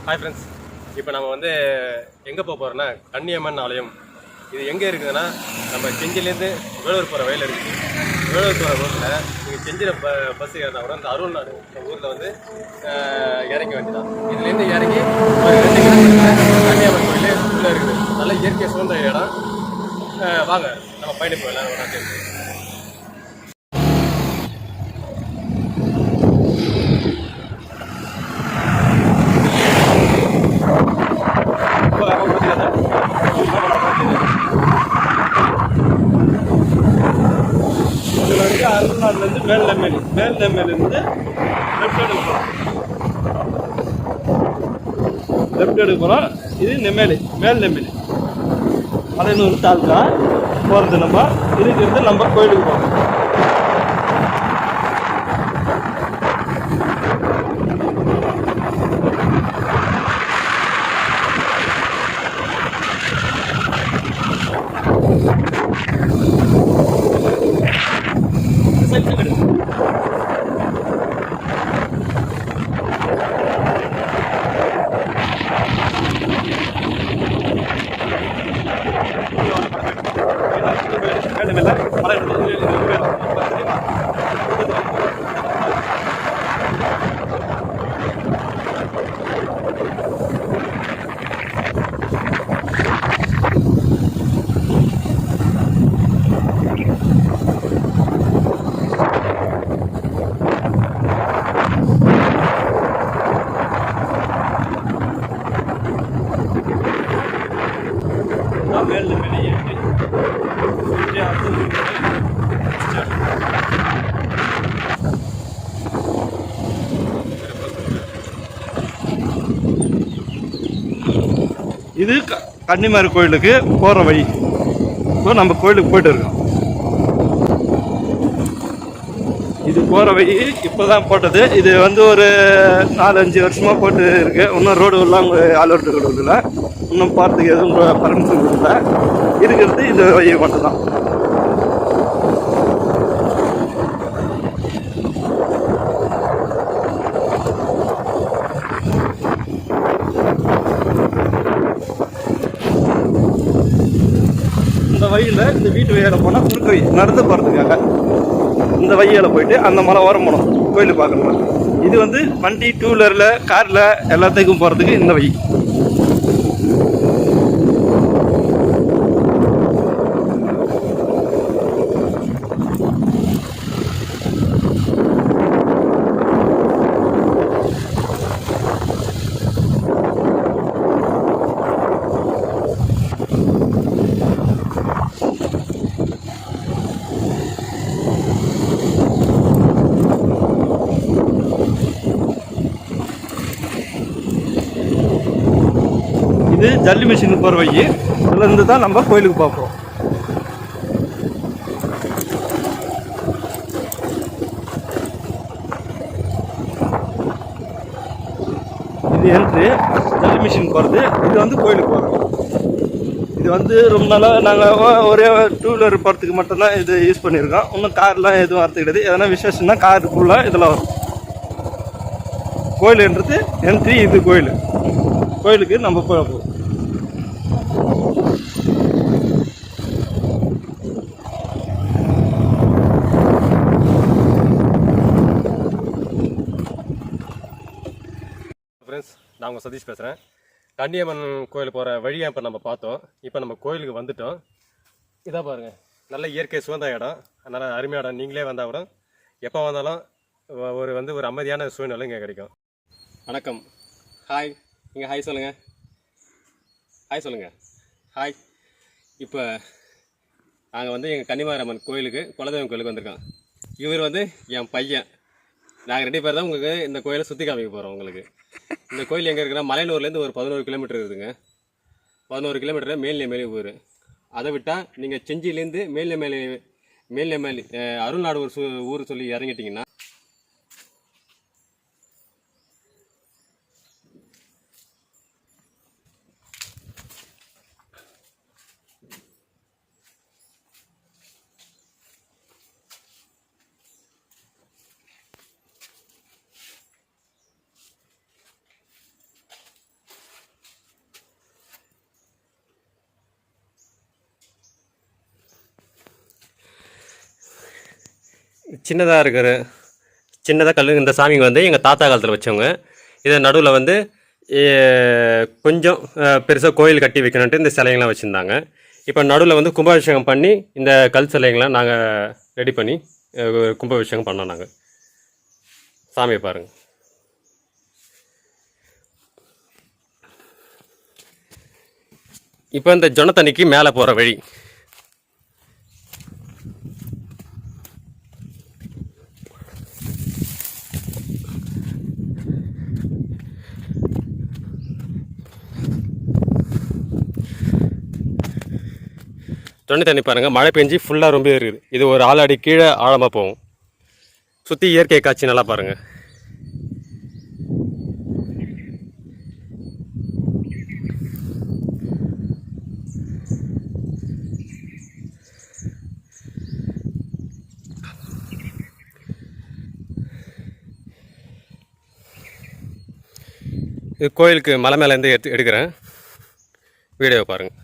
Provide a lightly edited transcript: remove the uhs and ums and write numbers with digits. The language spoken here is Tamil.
ஹாய் ஃப்ரெண்ட்ஸ், இப்போ நம்ம வந்து எங்கே போக போகிறோன்னா கன்னியம்மன் ஆலயம். இது எங்கே இருக்குதுன்னா நம்ம செஞ்சிலேருந்து வேலூர் போகிற வழியில் இருக்குது. வேலூர் போகிற ரோட்டில் நீங்கள் செஞ்சியில் பஸ் ஏறினா கூட அந்த அருள்நாடு ஊரில் வந்து இறங்க வேண்டியதான். இதுலேருந்து இறங்கி ஒரு 2 கிலோமீட்டர் கன்னியம்மன் கோயில் உள்ளே இருக்குது. நல்ல இயற்கை சூழ்ந்த இடம். வாங்க நம்ம பயணி போயிடலாம். இதில் வந்து அருள்நாடுலேருந்து மேல்நெம்மேலிருந்து லெஃப்ட் எடுக்க போகிறோம். இது மேல் நெம்மேலி மலையனூர் தாலுக்கா போகிறது. நம்ம இருக்கிறது நம்ம கோயிலுக்கு போகிறோம். இது கன்னிமாரி கோயிலுக்கு போகிற வழி. இப்போ நம்ம கோயிலுக்கு போயிட்டு இருக்கோம். இது போகிற வழி இப்போ தான் போட்டது. இது வந்து ஒரு 4-5 வருஷமாக போட்டு இருக்கு. இன்னும் ரோடு எல்லாம் ஆலோட்டு கொடுக்கல. இன்னும் போகிறதுக்கு எதுவும் பர்மிஷன் கொடுக்கல. இருக்கிறது இந்த வழி மட்டும் தான். இந்த வழியில் இந்த வீட்டு வழியில் போனால் குறுக்கு வழி நடந்து போகிறதுக்காக இந்த வழியில் போயிட்டு அந்த மலை ஓரம் போனோம் கோயிலுக்கு பார்க்கணும். இது வந்து வண்டி 2 வீலரில் காரில் எல்லாத்துக்கும் போகிறதுக்கு இந்த வழி. இது ஜல்லி மிஷினுக்கு போகிற வழி. இதுலேருந்து தான் நம்ம கோயிலுக்கு பார்ப்போம். இது என்ட்ரி ஜல்லி மிஷின் போகிறது. இது வந்து கோயிலுக்கு போகிறோம். இது வந்து ரொம்ப நாளாக நாங்கள் ஒரே 2 வீலர் போகிறதுக்கு மட்டும்தான் இது யூஸ் பண்ணியிருக்கோம். இன்னும் கார்லாம் எதுவும் வரது கிடையாது. எதனா விசேஷம்னா காருக்குள்ளே இதெல்லாம் வரும். கோயிலுன்றது என்ட்ரி. இது கோயிலுக்கு நம்ம போகிறோம். ஃப்ரெண்ட்ஸ், நான் உங்கள் சதீஷ் பேசுகிறேன். கன்னியம்மன் கோயில் போகிற வழியை இப்போ நம்ம பார்த்தோம். இப்போ நம்ம கோயிலுக்கு வந்துட்டோம். இதாக பாருங்கள், நல்ல இயற்கை சுதந்த இடம். அதனால் அருமையான இடம். நீங்களே வந்தால் கூட எப்போ வந்தாலும் ஒரு அமைதியான சூழ்நிலை இங்கே கிடைக்கும். வணக்கம். ஹாய். நீங்கள் ஹாய் சொல்லுங்கள். ஹாய். இப்போ நாங்கள் வந்து எங்கள் கன்னிமாரியம்மன் கோயிலுக்கு, குலதெய்வம் கோயிலுக்கு வந்திருக்கோம். இவர் வந்து என் பையன். நாங்கள் 2 பேர் தான் உங்களுக்கு இந்த கோயிலை சுற்றி காமிக்க போகிறோம். உங்களுக்கு இந்த கோயில் எங்கே இருக்குன்னா மலையனூர்லேருந்து ஒரு 11 கிலோமீட்டர் இருக்குதுங்க. 11 கிலோமீட்டர் மேல்நெம்மேலி ஊர். அதை விட்டால் நீங்கள் செஞ்சிலேருந்து மேல்நெம்மேலி அருள்நாடு ஊர் சொல்லி இறங்கிட்டிங்கன்னா சின்னதாக இருக்கிற சின்னதாக கல் இந்த சாமிங்க வந்து எங்கள் தாத்தா காலத்தில் வச்சவங்க. இதை நடுவில் வந்து கொஞ்சம் பெருசாக கோயில் கட்டி வைக்கணுன்ட்டு இந்த சிலைங்கள்லாம் வச்சுருந்தாங்க. இப்போ நடுவில் வந்து கும்பாபிஷேகம் பண்ணி இந்த கல் சிலைங்கள்லாம் நாங்கள் ரெடி பண்ணி கும்பாபிஷேகம் பண்ணோம். நாங்கள் சாமியை பாருங்கள். இப்போ இந்த ஜொன தண்ணிக்கு மேலே போகிற வழி. ஜொன்னி தண்ணி பாருங்கள், மழை பெஞ்சு ஃபுல்லாக ரொம்ப இருக்குது. இது ஒரு ஆளாடி கீழே ஆழமாக போகும். சுற்றி இயற்கை காட்சி நல்லா பாருங்கள். இது கோயிலுக்கு மலை மேலேருந்து எடுக்கிறேன், வீடியோவை பாருங்கள்.